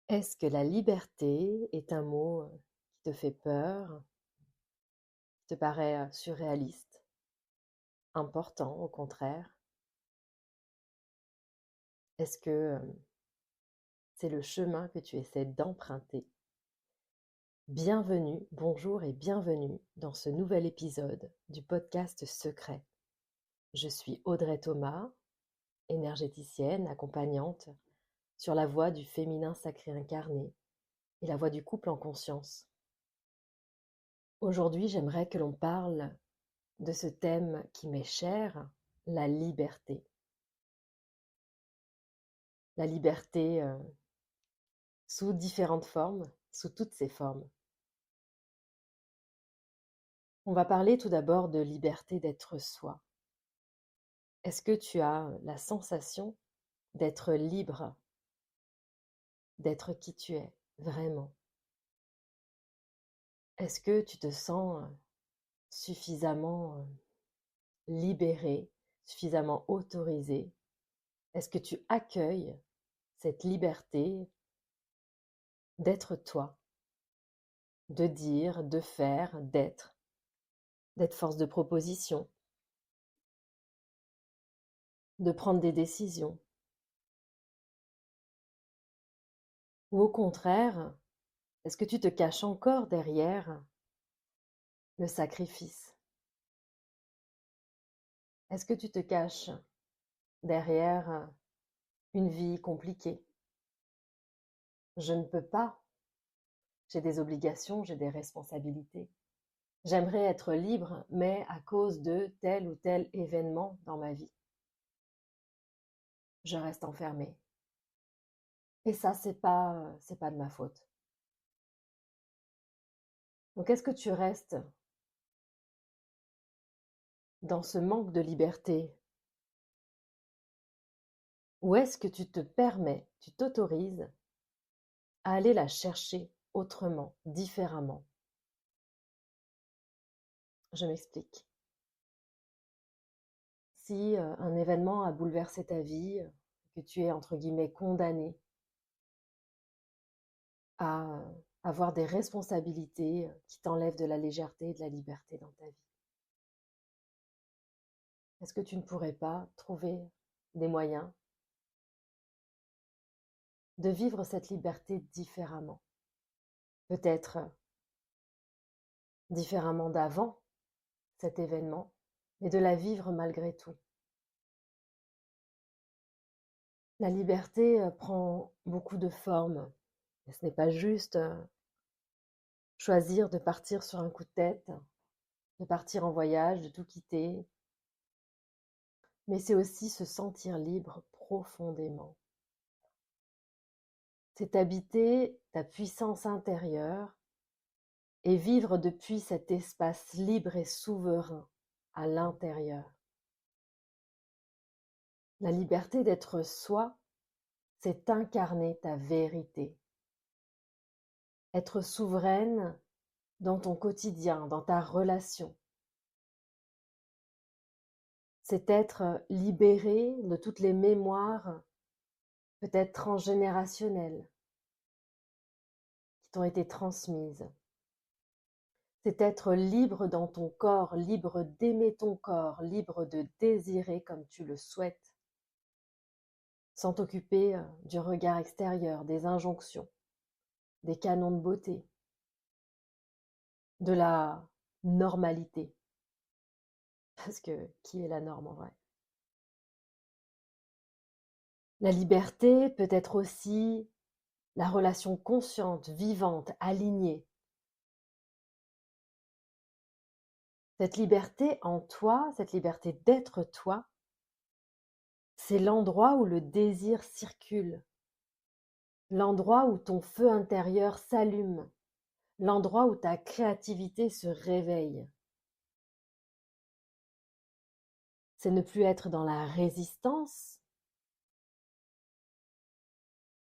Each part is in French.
Est-ce que la liberté est un mot, qui te fait peur, qui te paraît, surréaliste, important au contraire? Est-ce que, c'est le chemin que tu essaies d'emprunter? Bienvenue, bonjour et bienvenue dans ce nouvel épisode du podcast Secret. Je suis Audrey Thomas, énergéticienne, accompagnante sur la voie du féminin sacré incarné et la voie du couple en conscience. Aujourd'hui, j'aimerais que l'on parle de ce thème qui m'est cher, la liberté. La liberté sous différentes formes, sous toutes ses formes. On va parler tout d'abord de liberté d'être soi. Est-ce que tu as la sensation d'être libre, d'être qui tu es, vraiment? Est-ce que tu te sens suffisamment libéré, suffisamment autorisé? Est-ce que tu accueilles cette liberté d'être toi, de dire, de faire, d'être force de proposition, de prendre des décisions? Ou au contraire, est-ce que tu te caches encore derrière le sacrifice? Est-ce que tu te caches derrière une vie compliquée? Je ne peux pas, j'ai des obligations, j'ai des responsabilités. J'aimerais être libre, mais à cause de tel ou tel événement dans ma vie, je reste enfermée. Et ça, c'est pas de ma faute. Donc, est-ce que tu restes dans ce manque de liberté? Ou est-ce que tu te permets, tu t'autorises à aller la chercher autrement, différemment? Je m'explique. Si un événement a bouleversé ta vie, que tu es entre guillemets condamné à avoir des responsabilités qui t'enlèvent de la légèreté et de la liberté dans ta vie, est-ce que tu ne pourrais pas trouver des moyens de vivre cette liberté différemment? Peut-être différemment d'avant cet événement, mais de la vivre malgré tout. La liberté prend beaucoup de formes. Et ce n'est pas juste choisir de partir sur un coup de tête, de partir en voyage, de tout quitter, mais c'est aussi se sentir libre profondément. C'est habiter ta puissance intérieure et vivre depuis cet espace libre et souverain à l'intérieur. La liberté d'être soi, c'est incarner ta vérité. Être souveraine dans ton quotidien, dans ta relation. C'est être libéré de toutes les mémoires, peut-être transgénérationnelles, qui t'ont été transmises. C'est être libre dans ton corps, libre d'aimer ton corps, libre de désirer comme tu le souhaites, sans t'occuper du regard extérieur, des injonctions, des canons de beauté, de la normalité. Parce que qui est la norme en vrai? La liberté peut être aussi la relation consciente, vivante, alignée. Cette liberté en toi, cette liberté d'être toi, c'est l'endroit où le désir circule, l'endroit où ton feu intérieur s'allume, l'endroit où ta créativité se réveille. C'est ne plus être dans la résistance,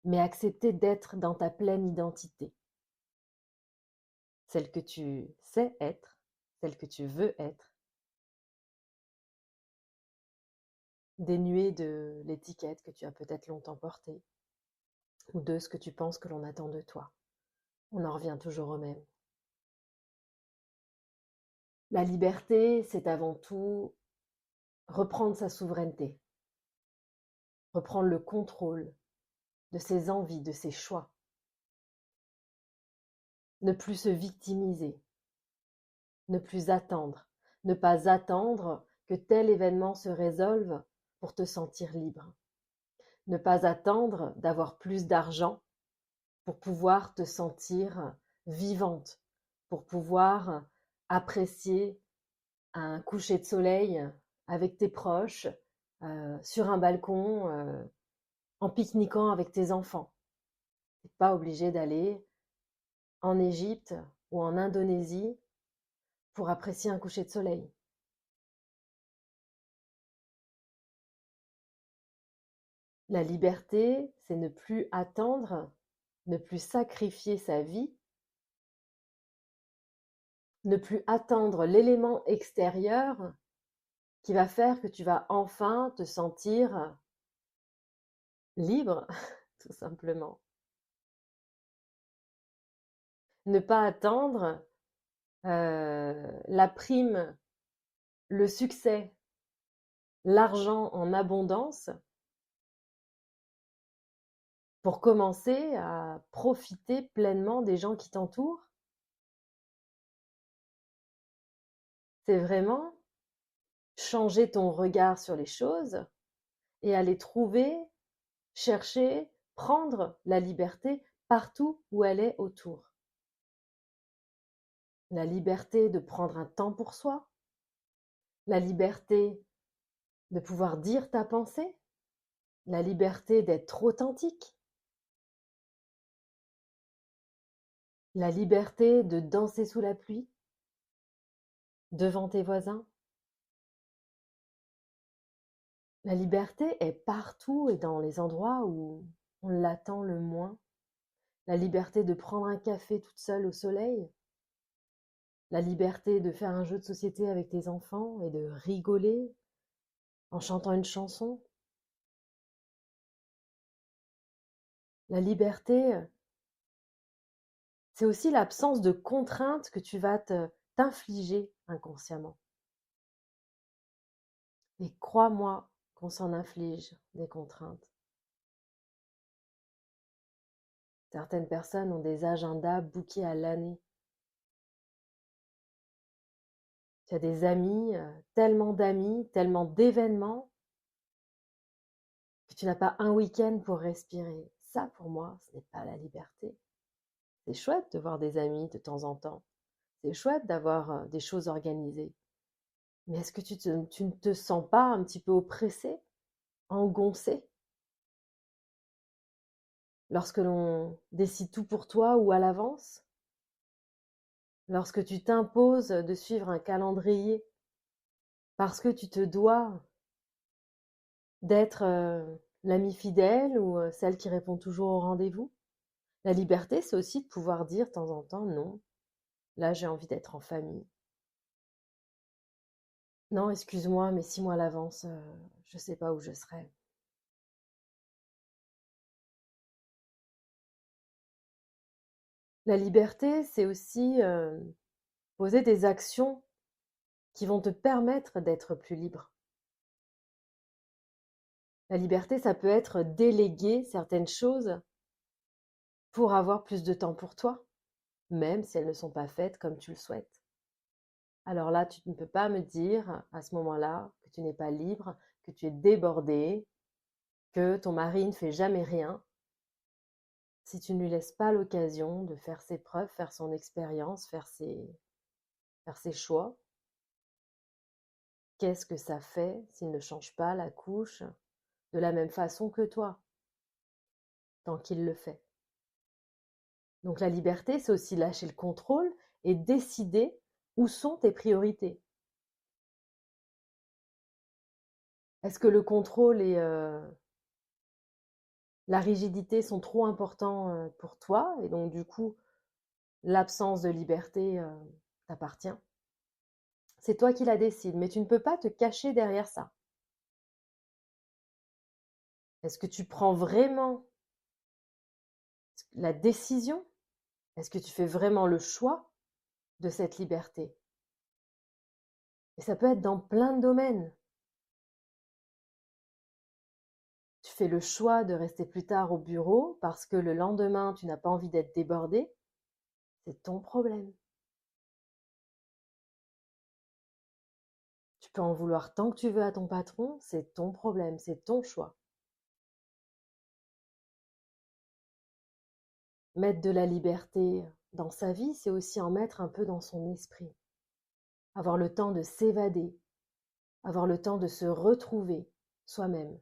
mais accepter d'être dans ta pleine identité, celle que tu sais être, celle que tu veux être, dénuée de l'étiquette que tu as peut-être longtemps portée, ou de ce que tu penses que l'on attend de toi. On en revient toujours au même. La liberté, c'est avant tout reprendre sa souveraineté, reprendre le contrôle de ses envies, de ses choix, ne plus se victimiser, ne plus attendre, ne pas attendre que tel événement se résolve pour te sentir libre, ne pas attendre d'avoir plus d'argent pour pouvoir te sentir vivante, pour pouvoir apprécier un coucher de soleil avec tes proches, sur un balcon, en pique-niquant avec tes enfants. Tu n'es pas obligé d'aller en Égypte ou en Indonésie pour apprécier un coucher de soleil. La liberté, c'est ne plus attendre, ne plus sacrifier sa vie, ne plus attendre l'élément extérieur qui va faire que tu vas enfin te sentir libre, tout simplement. Ne pas attendre la prime, le succès, l'argent en abondance pour commencer à profiter pleinement des gens qui t'entourent. C'est vraiment changer ton regard sur les choses et aller trouver, chercher, prendre la liberté partout où elle est autour. La liberté de prendre un temps pour soi, la liberté de pouvoir dire ta pensée, la liberté d'être authentique, la liberté de danser sous la pluie, devant tes voisins. La liberté est partout et dans les endroits où on l'attend le moins. La liberté de prendre un café toute seule au soleil, la liberté de faire un jeu de société avec tes enfants et de rigoler en chantant une chanson. La liberté, c'est aussi l'absence de contraintes que tu vas t'infliger inconsciemment. Et crois-moi qu'on s'en inflige des contraintes. Certaines personnes ont des agendas bookés à l'année. Tu as des amis, tellement d'événements, que tu n'as pas un week-end pour respirer. Ça, pour moi, ce n'est pas la liberté. C'est chouette de voir des amis de temps en temps. C'est chouette d'avoir des choses organisées. Mais est-ce que tu ne te sens pas un petit peu oppressé, engoncé, lorsque l'on décide tout pour toi ou à l'avance? Lorsque tu t'imposes de suivre un calendrier parce que tu te dois d'être l'amie fidèle ou celle qui répond toujours au rendez-vous? La liberté, c'est aussi de pouvoir dire de temps en temps non. Là, j'ai envie d'être en famille. Non, excuse-moi, mais 6 mois à l'avance, je sais pas où je serai. La liberté, c'est aussi poser des actions qui vont te permettre d'être plus libre. La liberté, ça peut être déléguer certaines choses pour avoir plus de temps pour toi, même si elles ne sont pas faites comme tu le souhaites. Alors là, tu ne peux pas me dire à ce moment-là que tu n'es pas libre, que tu es débordé, que ton mari ne fait jamais rien, si tu ne lui laisses pas l'occasion de faire ses preuves, faire son expérience, faire ses choix. Qu'est-ce que ça fait s'il ne change pas la couche de la même façon que toi, tant qu'il le fait? Donc la liberté, c'est aussi lâcher le contrôle et décider où sont tes priorités. Est-ce que le contrôle et la rigidité sont trop importants pour toi et donc du coup l'absence de liberté t'appartient? C'est toi qui la décides, mais tu ne peux pas te cacher derrière ça. Est-ce que tu prends vraiment la décision? Est-ce que tu fais vraiment le choix de cette liberté? Et ça peut être dans plein de domaines. Tu fais le choix de rester plus tard au bureau parce que le lendemain, tu n'as pas envie d'être débordé, c'est ton problème. Tu peux en vouloir tant que tu veux à ton patron, c'est ton problème, c'est ton choix. Mettre de la liberté dans sa vie, c'est aussi en mettre un peu dans son esprit. Avoir le temps de s'évader, avoir le temps de se retrouver soi-même.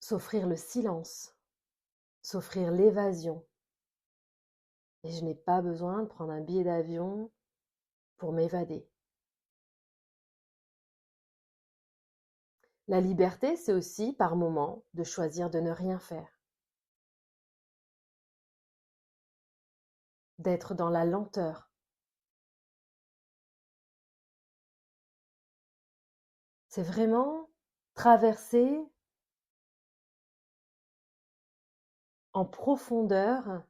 S'offrir le silence, s'offrir l'évasion. Et je n'ai pas besoin de prendre un billet d'avion pour m'évader. La liberté, c'est aussi, par moments, de choisir de ne rien faire, d'être dans la lenteur. C'est vraiment traverser en profondeur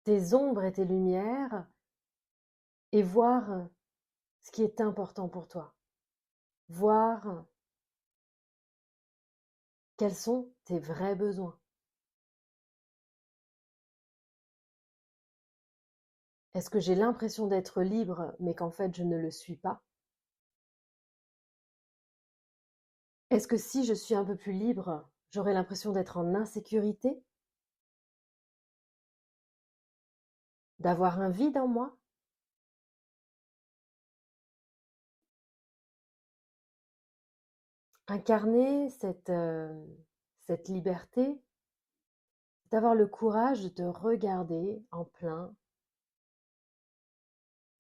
tes ombres et tes lumières et voir ce qui est important pour toi. Voir quels sont tes vrais besoins. Est-ce que j'ai l'impression d'être libre, mais qu'en fait je ne le suis pas? Est-ce que si je suis un peu plus libre, j'aurai l'impression d'être en insécurité? D'avoir un vide en moi? Incarner cette liberté, c'est avoir le courage de te regarder en plein,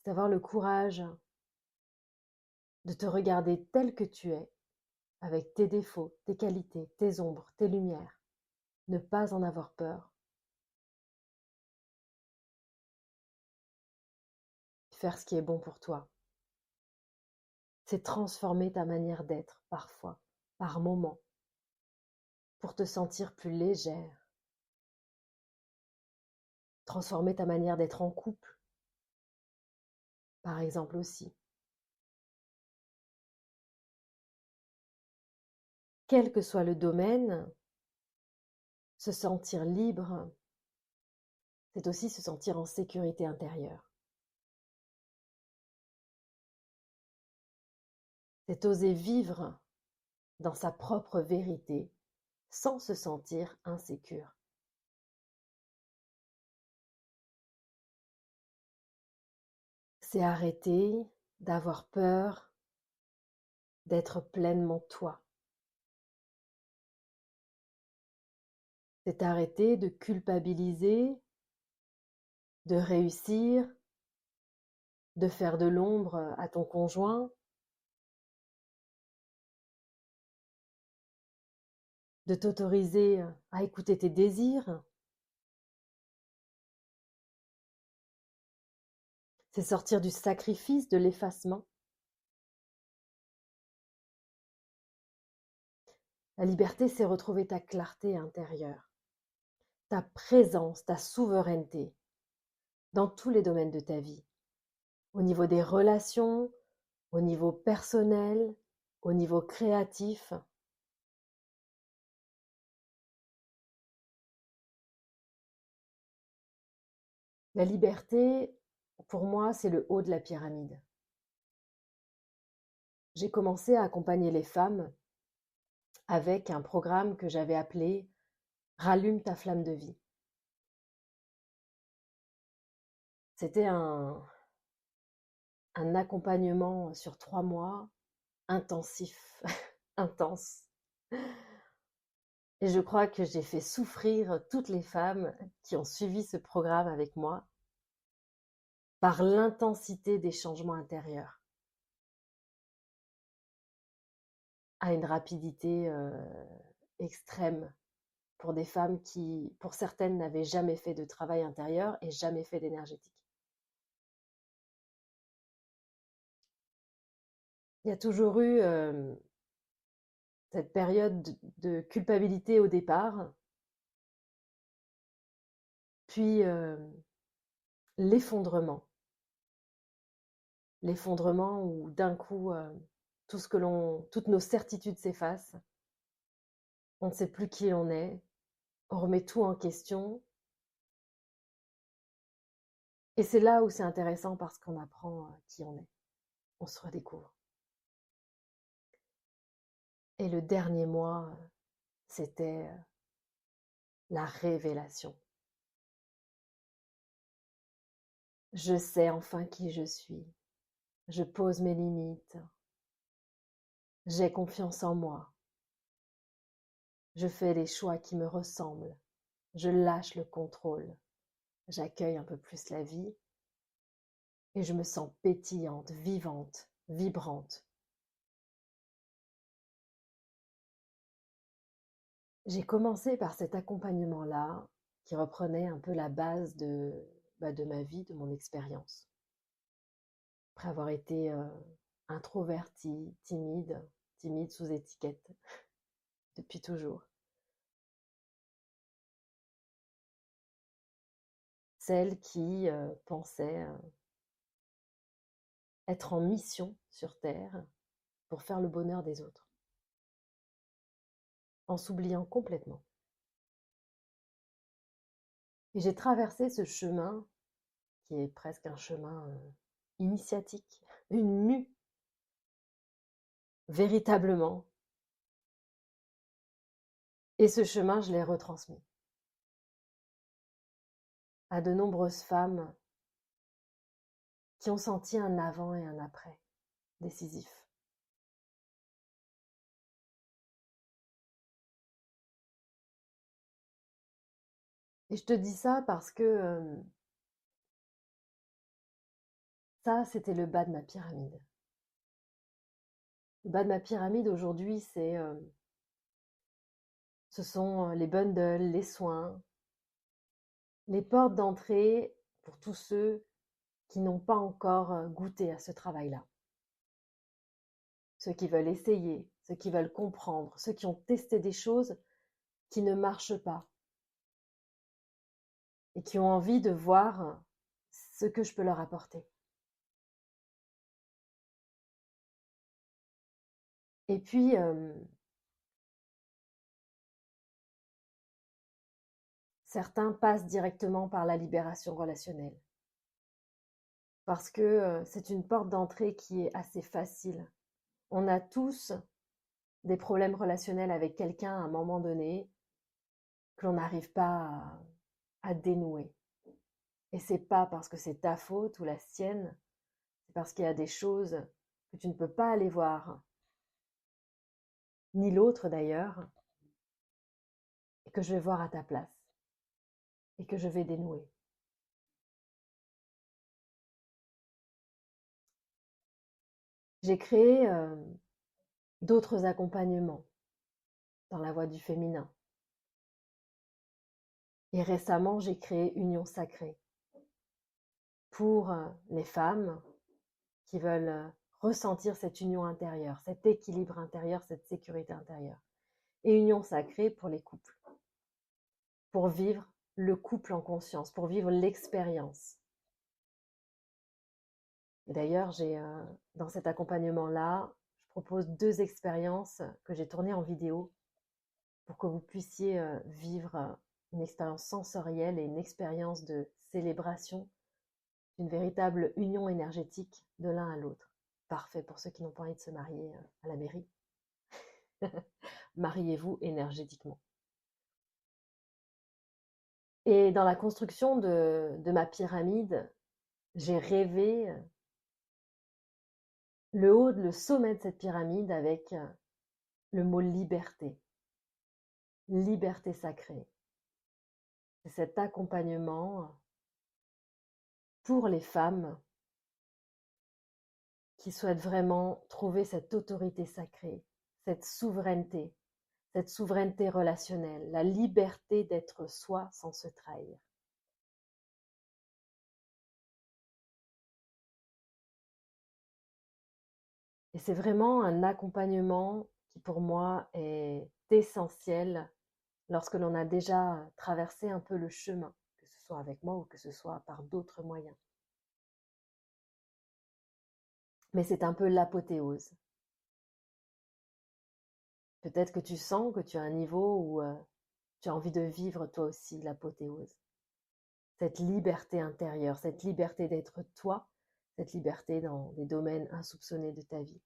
c'est avoir le courage de te regarder tel que tu es, avec tes défauts, tes qualités, tes ombres, tes lumières. Ne pas en avoir peur. Faire ce qui est bon pour toi. C'est transformer ta manière d'être, parfois, par moment, pour te sentir plus légère. Transformer ta manière d'être en couple, par exemple aussi. Quel que soit le domaine, se sentir libre, c'est aussi se sentir en sécurité intérieure. C'est oser vivre dans sa propre vérité sans se sentir insécure. C'est arrêter d'avoir peur d'être pleinement toi. C'est arrêter de culpabiliser, de réussir, de faire de l'ombre à ton conjoint, de t'autoriser à écouter tes désirs. C'est sortir du sacrifice, de l'effacement. La liberté, c'est retrouver ta clarté intérieure, ta présence, ta souveraineté dans tous les domaines de ta vie, au niveau des relations, au niveau personnel, au niveau créatif. La liberté, pour moi, c'est le haut de la pyramide. J'ai commencé à accompagner les femmes avec un programme que j'avais appelé Rallume ta flamme de vie. C'était un accompagnement sur 3 mois, intensif, intense. Et je crois que j'ai fait souffrir toutes les femmes qui ont suivi ce programme avec moi par l'intensité des changements intérieurs, à une rapidité extrême pour des femmes qui, pour certaines, n'avaient jamais fait de travail intérieur et jamais fait d'énergétique. Il y a toujours eu cette période de culpabilité au départ, puis l'effondrement. L'effondrement où d'un coup, toutes nos certitudes s'effacent, on ne sait plus qui on est, on remet tout en question. Et c'est là où c'est intéressant parce qu'on apprend qui on est, on se redécouvre. Et le dernier mois, c'était la révélation. Je sais enfin qui je suis. Je pose mes limites. J'ai confiance en moi. Je fais les choix qui me ressemblent. Je lâche le contrôle. J'accueille un peu plus la vie et je me sens pétillante, vivante, vibrante. J'ai commencé par cet accompagnement-là qui reprenait un peu la base de ma vie, de mon expérience. Après avoir été introvertie, timide sous étiquette, depuis toujours. Celle qui pensait être en mission sur Terre pour faire le bonheur des autres, en s'oubliant complètement. Et j'ai traversé ce chemin, qui est presque un chemin initiatique, une mue, véritablement. Et ce chemin, je l'ai retransmis à de nombreuses femmes qui ont senti un avant et un après décisif. Et je te dis ça parce que ça, c'était le bas de ma pyramide. Le bas de ma pyramide aujourd'hui, ce sont les bundles, les soins, les portes d'entrée pour tous ceux qui n'ont pas encore goûté à ce travail-là. Ceux qui veulent essayer, ceux qui veulent comprendre, ceux qui ont testé des choses qui ne marchent pas et qui ont envie de voir ce que je peux leur apporter. Et puis, certains passent directement par la libération relationnelle. Parce que c'est une porte d'entrée qui est assez facile. On a tous des problèmes relationnels avec quelqu'un à un moment donné que l'on n'arrive pas à dénouer. Et c'est pas parce que c'est ta faute ou la sienne, c'est parce qu'il y a des choses que tu ne peux pas aller voir, ni l'autre d'ailleurs, et que je vais voir à ta place, et que je vais dénouer. J'ai créé d'autres accompagnements dans la voie du féminin. Et récemment, j'ai créé Union Sacrée pour les femmes qui veulent ressentir cette union intérieure, cet équilibre intérieur, cette sécurité intérieure. Et Union Sacrée pour les couples, pour vivre le couple en conscience, pour vivre l'expérience. Et d'ailleurs, dans cet accompagnement-là, je propose 2 expériences que j'ai tournées en vidéo pour que vous puissiez vivre une expérience sensorielle et une expérience de célébration d'une véritable union énergétique de l'un à l'autre. Parfait pour ceux qui n'ont pas envie de se marier à la mairie. Mariez-vous énergétiquement. Et dans la construction de ma pyramide, j'ai rêvé le sommet de cette pyramide avec le mot liberté. Liberté sacrée. C'est cet accompagnement pour les femmes qui souhaitent vraiment trouver cette autorité sacrée, cette souveraineté relationnelle, la liberté d'être soi sans se trahir. Et c'est vraiment un accompagnement qui pour moi est essentiel lorsque l'on a déjà traversé un peu le chemin, que ce soit avec moi ou que ce soit par d'autres moyens. Mais c'est un peu l'apothéose. Peut-être que tu sens que tu as un niveau où tu as envie de vivre toi aussi l'apothéose. Cette liberté intérieure, cette liberté d'être toi, cette liberté dans des domaines insoupçonnés de ta vie.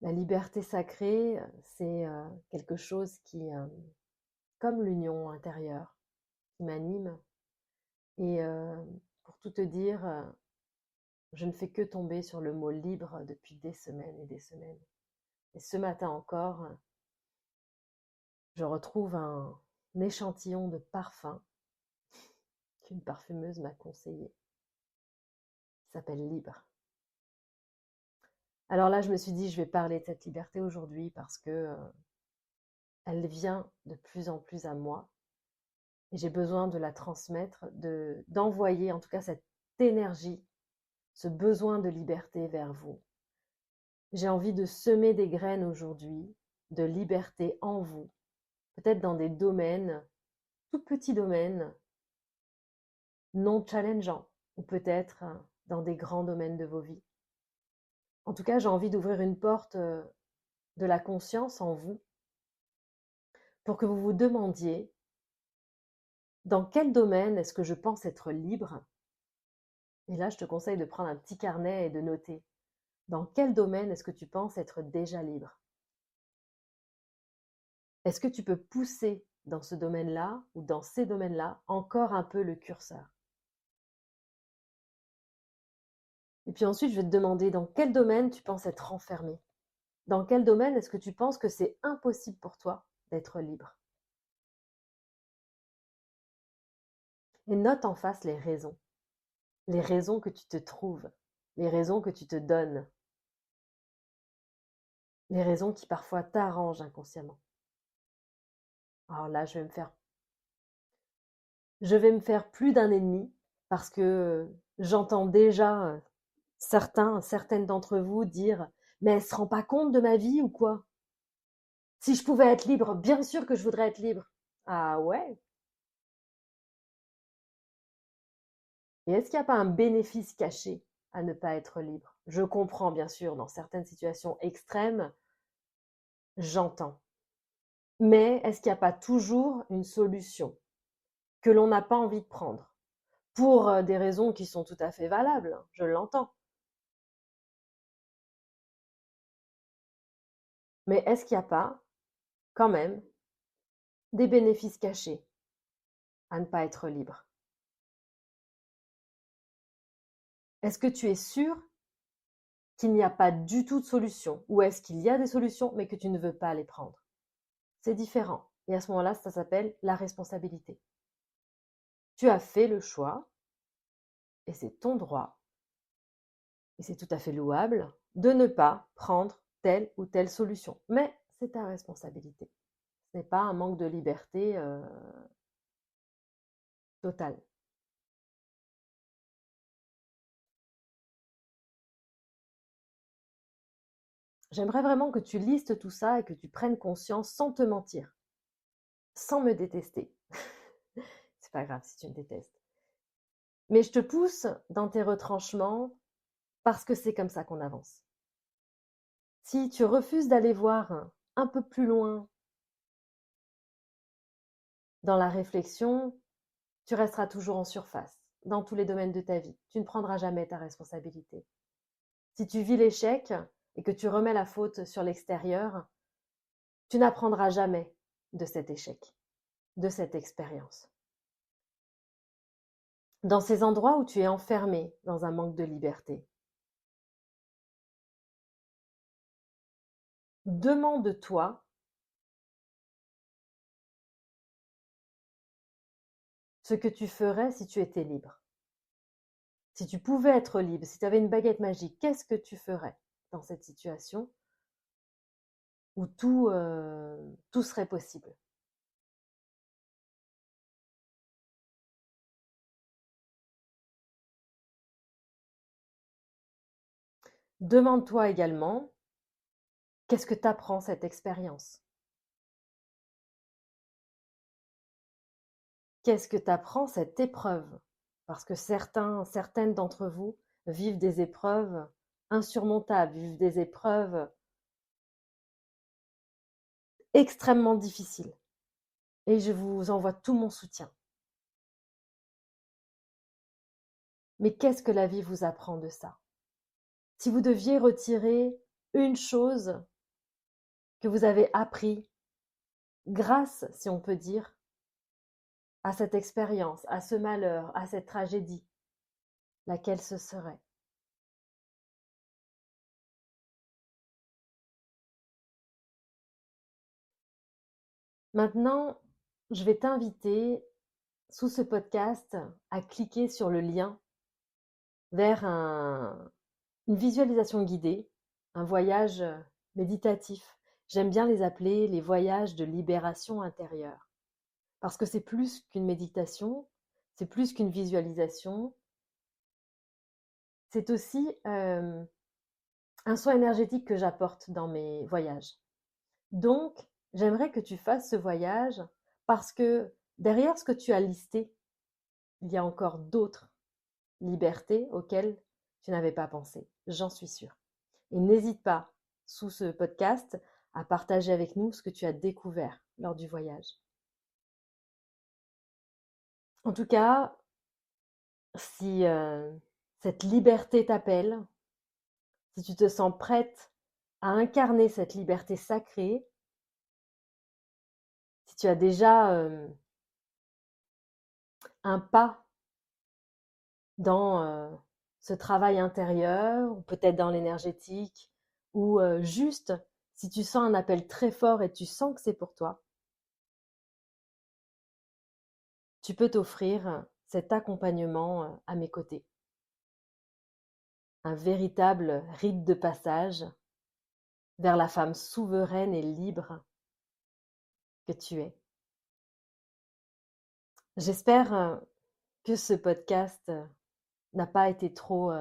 La liberté sacrée, c'est quelque chose qui, comme l'union intérieure, qui m'anime. Et pour tout te dire, je ne fais que tomber sur le mot libre depuis des semaines et des semaines. Et ce matin encore, je retrouve un échantillon de parfum qu'une parfumeuse m'a conseillé, qui s'appelle Libre. Alors là, je me suis dit, je vais parler de cette liberté aujourd'hui parce que elle vient de plus en plus à moi et j'ai besoin de la transmettre, d'envoyer en tout cas cette énergie, ce besoin de liberté vers vous. J'ai envie de semer des graines aujourd'hui de liberté en vous, peut-être dans des domaines, tout petits domaines, non challengeants, ou peut-être dans des grands domaines de vos vies. En tout cas, j'ai envie d'ouvrir une porte de la conscience en vous pour que vous vous demandiez dans quel domaine est-ce que je pense être libre. Et là, je te conseille de prendre un petit carnet et de noter. Dans quel domaine est-ce que tu penses être déjà libre? Est-ce que tu peux pousser dans ce domaine-là ou dans ces domaines-là encore un peu le curseur? Et puis ensuite, je vais te demander dans quel domaine tu penses être enfermé. Dans quel domaine est-ce que tu penses que c'est impossible pour toi d'être libre? Et note en face les raisons que tu te trouves, les raisons que tu te donnes, les raisons qui parfois t'arrangent inconsciemment. Alors là, je vais me faire plus d'un ennemi parce que j'entends déjà certaines d'entre vous dire mais elle se rend pas compte de ma vie ou quoi? Si je pouvais être libre, bien sûr que je voudrais être libre. Ah ouais? Et est-ce qu'il n'y a pas un bénéfice caché à ne pas être libre? Je comprends bien sûr, dans certaines situations extrêmes, j'entends. Mais est-ce qu'il n'y a pas toujours une solution que l'on n'a pas envie de prendre? Pour des raisons qui sont tout à fait valables, je l'entends. Mais est-ce qu'il n'y a pas, quand même, des bénéfices cachés à ne pas être libre? Est-ce que tu es sûr qu'il n'y a pas du tout de solution? Ou est-ce qu'il y a des solutions mais que tu ne veux pas les prendre? C'est différent. Et à ce moment-là, ça s'appelle la responsabilité. Tu as fait le choix, et c'est ton droit, et c'est tout à fait louable, de ne pas prendre telle ou telle solution. Mais c'est ta responsabilité. Ce n'est pas un manque de liberté totale. J'aimerais vraiment que tu listes tout ça et que tu prennes conscience sans te mentir, sans me détester. C'est pas grave si tu me détestes. Mais je te pousse dans tes retranchements parce que c'est comme ça qu'on avance. Si tu refuses d'aller voir un peu plus loin dans la réflexion, tu resteras toujours en surface, dans tous les domaines de ta vie. Tu ne prendras jamais ta responsabilité. Si tu vis l'échec et que tu remets la faute sur l'extérieur, tu n'apprendras jamais de cet échec, de cette expérience. Dans ces endroits où tu es enfermé dans un manque de liberté, demande-toi ce que tu ferais si tu étais libre. Si tu pouvais être libre, si tu avais une baguette magique, qu'est-ce que tu ferais dans cette situation où tout serait possible? Demande-toi également, qu'est-ce que t'apprend cette expérience? Qu'est-ce que t'apprend cette épreuve? Parce que certaines d'entre vous vivent des épreuves insurmontables, vivent des épreuves extrêmement difficiles. Et je vous envoie tout mon soutien. Mais qu'est-ce que la vie vous apprend de ça? Si vous deviez retirer une chose que vous avez appris grâce, si on peut dire, à cette expérience, à ce malheur, à cette tragédie, laquelle ce serait? Maintenant, je vais t'inviter sous ce podcast à cliquer sur le lien vers une visualisation guidée, un voyage méditatif. J'aime bien les appeler les voyages de libération intérieure. Parce que c'est plus qu'une méditation, c'est plus qu'une visualisation, c'est aussi un soin énergétique que j'apporte dans mes voyages. Donc, j'aimerais que tu fasses ce voyage parce que derrière ce que tu as listé, il y a encore d'autres libertés auxquelles tu n'avais pas pensé. J'en suis sûre. Et n'hésite pas, sous ce podcast, à partager avec nous ce que tu as découvert lors du voyage. En tout cas, si cette liberté t'appelle, si tu te sens prête à incarner cette liberté sacrée, si tu as déjà un pas dans ce travail intérieur, ou peut-être dans l'énergétique, ou juste si tu sens un appel très fort et tu sens que c'est pour toi, tu peux t'offrir cet accompagnement à mes côtés. Un véritable rite de passage vers la femme souveraine et libre que tu es. J'espère que ce podcast n'a pas été trop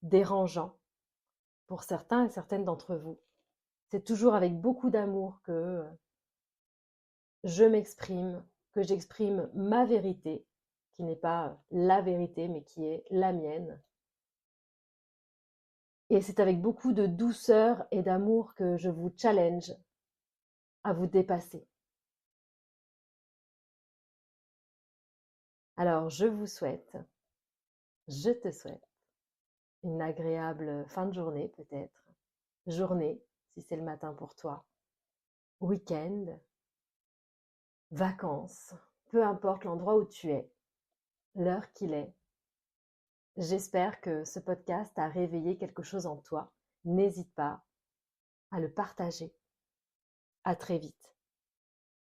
dérangeant pour certains et certaines d'entre vous. C'est toujours avec beaucoup d'amour que je m'exprime, que j'exprime ma vérité, qui n'est pas la vérité, mais qui est la mienne. Et c'est avec beaucoup de douceur et d'amour que je vous challenge à vous dépasser. Alors, je te souhaite une agréable fin de journée peut-être, journée si c'est le matin pour toi, week-end, vacances, peu importe l'endroit où tu es, l'heure qu'il est. J'espère que ce podcast a réveillé quelque chose en toi. N'hésite pas à le partager. À très vite.